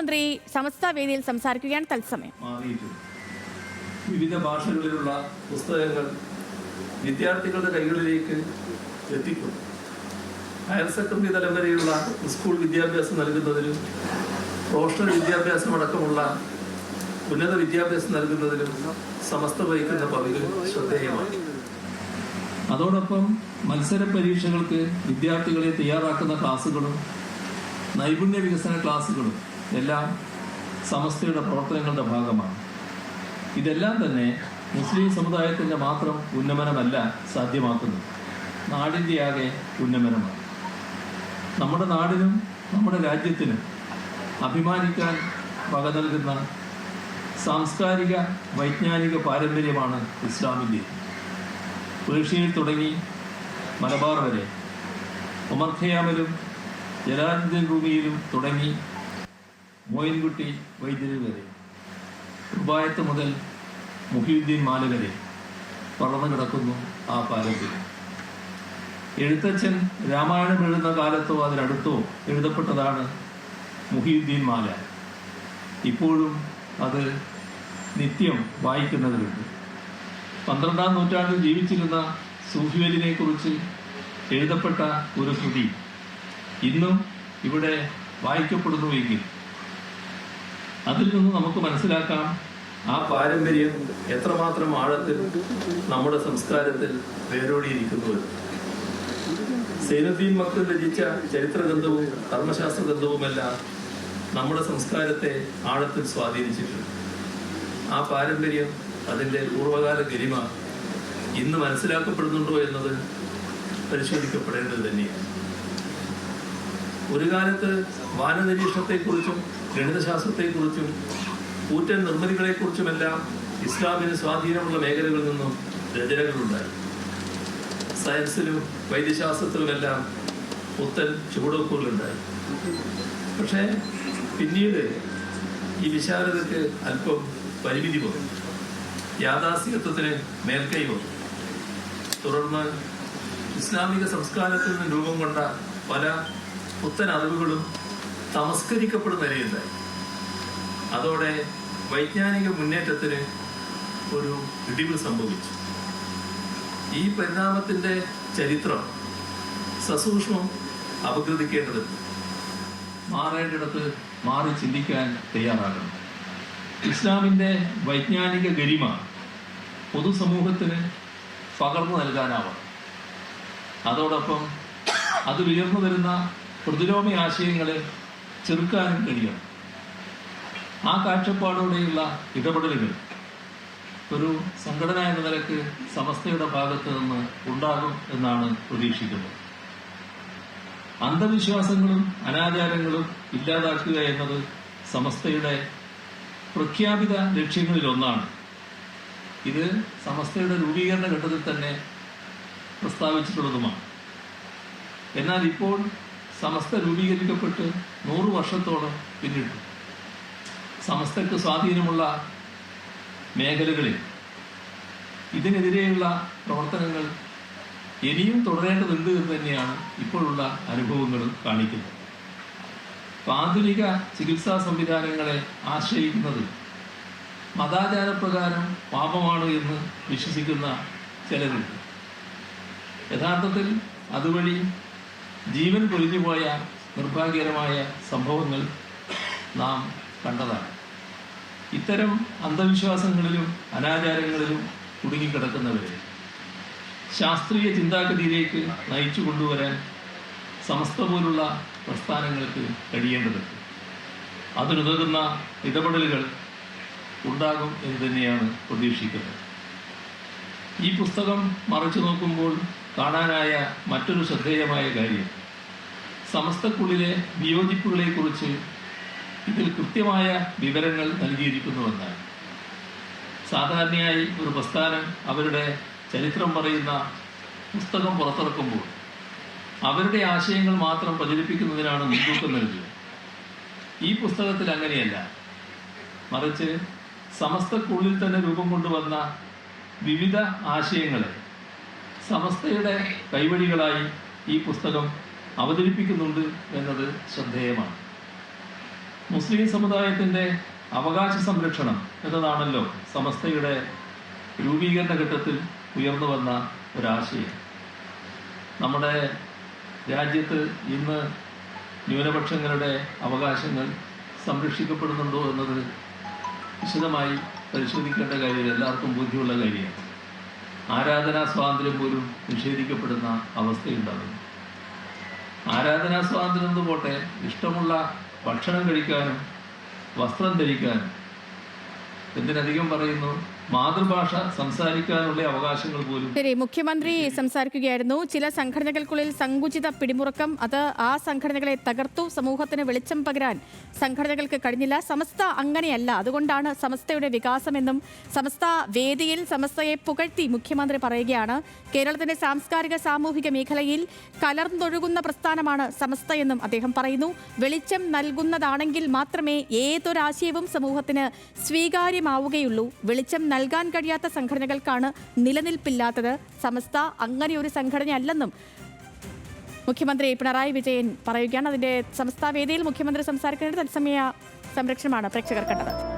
മുഖ്യമന്ത്രി സമസ്ത വേദിയിൽ സംസാരിക്കുകയാണ്. തത്സമയം വിവിധ ഭാഷകളിലുള്ള പുസ്തകങ്ങൾ വിദ്യാർത്ഥികളുടെ കൈകളിലേക്ക് എത്തിക്കും. ഹയർ സെക്കൻഡറി തലം വരെയുള്ള സ്കൂൾ വിദ്യാഭ്യാസം നൽകുന്നതിലും പ്രൊഫഷണൽ വിദ്യാഭ്യാസം അടക്കമുള്ള ഉന്നത വിദ്യാഭ്യാസം നൽകുന്നതിലും സമസ്ത വഹിക്കുന്ന പങ്ക് ശ്രദ്ധേയമാണ്. അതോടൊപ്പം മത്സര പരീക്ഷകൾക്ക് വിദ്യാർത്ഥികളെ തയ്യാറാക്കുന്ന ക്ലാസുകളും നൈപുണ്യ വികസന ക്ലാസുകളും എല്ലാം സമസ്തയുടെ പ്രവർത്തനങ്ങളുടെ ഭാഗമാണ്. ഇതെല്ലാം തന്നെ മുസ്ലിം സമുദായത്തിൻ്റെ മാത്രം ഉന്നമനമല്ല സാധ്യമാക്കുന്നത്, നാടിൻ്റെ ആകെ ഉന്നമനമാണ്. നമ്മുടെ നാടിനും നമ്മുടെ രാജ്യത്തിനും അഭിമാനിക്കാൻ വക നൽകുന്ന സാംസ്കാരിക വൈജ്ഞാനിക പാരമ്പര്യമാണ് ഇസ്ലാമിൻ്റെ. പേർഷ്യയിൽ തുടങ്ങി മലബാർ വരെ, ഉമർ ഖയ്യാമിലും ജലാലുദ്ദീൻ റൂമിയിലും തുടങ്ങി മോയിൻകുട്ടി വൈദ്യരിൽ വരെ, റുബായത്ത് മുതൽ മുഹിയുദ്ദീൻ മാല വരെ പറന്നു കിടക്കുന്നു ആ പാരമ്പര്യം. എഴുത്തച്ഛൻ രാമായണം എഴുതുന്ന കാലത്തോ അതിനടുത്തോ എഴുതപ്പെട്ടതാണ് മുഹിയുദ്ദീൻ മാല. ഇപ്പോഴും അത് നിത്യം വായിക്കുന്നവരുണ്ട്. 12-ാം നൂറ്റാണ്ടിൽ ജീവിച്ചിരുന്ന സൂഫിവലിനെ കുറിച്ച് എഴുതപ്പെട്ട ഒരു കൃതി ഇന്നും ഇവിടെ വായിക്കപ്പെടുന്നുവെങ്കിൽ അതിൽ നിന്ന് നമുക്ക് മനസ്സിലാക്കാം ആ പാരമ്പര്യം എത്രമാത്രം ആഴത്തിൽ നമ്മുടെ സംസ്കാരത്തിൽ വേരോടിയിരിക്കുന്നു. സൈനുദ്ദീൻ മക്തൂം രചിച്ച ചരിത്രഗ്രന്ഥവും കർമ്മശാസ്ത്ര ഗ്രന്ഥവുമെല്ലാം നമ്മുടെ സംസ്കാരത്തെ ആഴത്തിൽ സ്വാധീനിച്ചിട്ടുണ്ട്. ആ പാരമ്പര്യം, അതിൻ്റെ പൂർവ്വകാല ഗരിമ ഇന്ന് മനസ്സിലാക്കപ്പെടുന്നുണ്ടോ എന്നത് പരിശോധിക്കപ്പെടേണ്ടത് തന്നെയാണ്. ഒരു കാലത്ത് വാനനിരീക്ഷണത്തെക്കുറിച്ചും ഗണിതശാസ്ത്രത്തെക്കുറിച്ചും കൂറ്റൻ നിർമ്മിതികളെക്കുറിച്ചുമെല്ലാം ഇസ്ലാമിന് സ്വാധീനമുള്ള മേഖലകളിൽ നിന്നും രചനകളുണ്ടായി. സയൻസിലും വൈദ്യശാസ്ത്രത്തിലുമെല്ലാം പുത്തൻ ചുവടുവെപ്പുകളുണ്ടായി. പക്ഷേ പിന്നീട് ഈ വിശാലതയ്ക്ക് അല്പം പരിമിതി വന്നു, യാഥാസ്ഥികത്വത്തിന് മേൽക്കൈ വന്നു. തുടർന്ന് ഇസ്ലാമിക സംസ്കാരത്തിൽ നിന്ന് രൂപം കൊണ്ട പല പുത്തൻ അറിവുകളും തമസ്കരിക്കപ്പെടുന്ന നിലയുണ്ടായി. അതോടെ വൈജ്ഞാനിക മുന്നേറ്റത്തിന് ഒരു ഇടിവ് സംഭവിച്ചു. ഈ പരിണാമത്തിൻ്റെ ചരിത്രം സസൂക്ഷ്മം അപഗ്രഥിക്കേണ്ടതുണ്ട്. മാറേണ്ടിടത്ത് മാറി ചിന്തിക്കാൻ തയ്യാറാകണം. ഇസ്ലാമിൻ്റെ വൈജ്ഞാനിക ഗരിമ പൊതുസമൂഹത്തിന് പകർന്നു നൽകാനാവണം. അതോടൊപ്പം അത് ഉയർന്നു വരുന്ന പ്രതിലോമ ആശയങ്ങളെ ചെറുക്കാനും കഴിയണം. ആ കാഴ്ചപ്പാടോടെയുള്ള ഇടപെടലുകൾ ഒരു സംഘടന എന്ന നിലക്ക് സമസ്തയുടെ ഭാഗത്ത് നിന്ന് ഉണ്ടാകും എന്നാണ് പ്രതീക്ഷിക്കുന്നത്. അന്ധവിശ്വാസങ്ങളും അനാചാരങ്ങളും ഇല്ലാതാക്കുക എന്നത് സമസ്തയുടെ പ്രഖ്യാപിത ലക്ഷ്യങ്ങളിലൊന്നാണ്. ഇത് സമസ്തയുടെ രൂപീകരണ ഘട്ടത്തിൽ തന്നെ പ്രസ്താവിച്ചിട്ടുള്ളതുമാണ്. എന്നാൽ ഇപ്പോൾ സമസ്ത രൂപീകരിക്കപ്പെട്ട് 100 വർഷത്തോളം പിന്നിട്ടു. സമസ്തയ്ക്ക് സ്വാധീനമുള്ള മേഖലകളിൽ ഇതിനെതിരെയുള്ള പ്രവർത്തനങ്ങൾ ഇനിയും തുടരേണ്ടതുണ്ട് എന്ന് തന്നെയാണ് ഇപ്പോഴുള്ള അനുഭവങ്ങളും കാണിക്കുന്നത്. ആധുനിക ചികിത്സാ സംവിധാനങ്ങളെ ആശ്രയിക്കുന്നത് മതാചാരപ്രകാരം പാപമാണ് എന്ന് വിശ്വസിക്കുന്ന ചിലരുണ്ട്. യഥാർത്ഥത്തിൽ അതുവഴി ജീവൻ പൊലിഞ്ഞുപോയ നിർഭാഗ്യകരമായ സംഭവങ്ങൾ നാം കണ്ടതാണ്. ഇത്തരം അന്ധവിശ്വാസങ്ങളിലും അനാചാരങ്ങളിലും കുടുങ്ങിക്കിടക്കുന്നവരെ ശാസ്ത്രീയ ചിന്താഗതിയിലേക്ക് നയിച്ചു കൊണ്ടുവരാൻ സമസ്ത പോലുള്ള പ്രസ്ഥാനങ്ങൾക്ക് കഴിയേണ്ടതുണ്ട്. അതിനുതകുന്ന ഇടപെടലുകൾ ഉണ്ടാകും എന്ന് തന്നെയാണ് പ്രതീക്ഷിക്കുന്നത്. ഈ പുസ്തകം മറിച്ചു നോക്കുമ്പോൾ കാണാനായ മറ്റൊരു ശ്രദ്ധേയമായ കാര്യം സമസ്തക്കുള്ളിലെ വിയോജിപ്പുകളെക്കുറിച്ച് ഇതിൽ കൃത്യമായ വിവരങ്ങൾ നൽകിയിരിക്കുന്നുവെന്നാണ്. സാധാരണയായി ഒരു പ്രസ്ഥാനം അവരുടെ ചരിത്രം പറയുന്ന പുസ്തകം പുറത്തിറക്കുമ്പോൾ അവരുടെ ആശയങ്ങൾ മാത്രം പ്രചരിപ്പിക്കുന്നതിനാണ് മുൻതൂക്കം നൽകുക. ഈ പുസ്തകത്തിൽ അങ്ങനെയല്ല, മറിച്ച് സമസ്തക്കുള്ളിൽ തന്നെ രൂപം കൊണ്ടുവന്ന വിവിധ ആശയങ്ങളെ സമസ്തയുടെ കൈവഴികളായി ഈ പുസ്തകം അവതരിപ്പിക്കുന്നുണ്ട് എന്നത് ശ്രദ്ധേയമാണ്. മുസ്ലിം സമുദായത്തിൻ്റെ അവകാശ സംരക്ഷണം എന്നതാണല്ലോ സമസ്തയുടെ രൂപീകരണ ഘട്ടത്തിൽ ഉയർന്നു വന്ന ഒരാശയം. നമ്മുടെ രാജ്യത്ത് ഇന്ന് ന്യൂനപക്ഷങ്ങളുടെ അവകാശങ്ങൾ സംരക്ഷിക്കപ്പെടുന്നുണ്ടോ എന്നത് വിശദമായി പരിശോധിക്കേണ്ട കാര്യം എല്ലാവർക്കും ബോധ്യമുള്ള കാര്യമാണ്. ആരാധനാ സ്വാതന്ത്ര്യം പോലും നിഷേധിക്കപ്പെടുന്ന അവസ്ഥയുണ്ടാകുന്നു. ആരാധനാ സ്വാതന്ത്ര്യം എന്ന് പോട്ടെ, ഇഷ്ടമുള്ള ഭക്ഷണം കഴിക്കാനും വസ്ത്രം ധരിക്കാനും, എന്തിനധികം പറയുന്നു, മാതൃഭാഷ സംസാരിക്കാനുള്ള അവകാശങ്ങൾ പോലും. ശരി, മുഖ്യമന്ത്രി സംസാരിക്കുകയായിരുന്നു. ചില സംഘടനകൾക്കുള്ളിൽ സങ്കുചിത പിടിമുറുക്കം, അത് ആ സംഘടനകളെ തകർത്തു. സമൂഹത്തിന് വെളിച്ചം പകരാൻ സംഘടനകൾക്ക് കഴിഞ്ഞില്ല. സമസ്ത അങ്ങനെയല്ല, അതുകൊണ്ടാണ് സമസ്തയുടെ വികാസമെന്നും സമസ്ത വേദിയിൽ സമസ്തയെ പുകഴ്ത്തി മുഖ്യമന്ത്രി പറയുകയാണ്. കേരളത്തിന്റെ സാംസ്കാരിക സാമൂഹിക മേഖലയിൽ കലർന്നൊഴുകുന്ന പ്രസ്ഥാനമാണ് സമസ്തയെന്നും അദ്ദേഹം പറയുന്നു. വെളിച്ചം നൽകുന്നതാണെങ്കിൽ മാത്രമേ ഏതൊരാശയവും സമൂഹത്തിന് സ്വീകാര്യമാവുകയുള്ളൂ. വെളിച്ചം നൽകാൻ കഴിയാത്ത സംഘടനകൾക്കാണ് നിലനിൽപ്പില്ലാത്തത്. സമസ്ത അങ്ങനെ ഒരു സംഘടനയല്ലെന്നും മുഖ്യമന്ത്രി പിണറായി വിജയൻ പറയുകയാണ്. അതിന്റെ സമസ്ത വേദിയിൽ മുഖ്യമന്ത്രി സംസാരിക്കുന്നത് തത്സമയ സംരക്ഷണമാണ് പ്രേക്ഷകർ കണ്ടത്.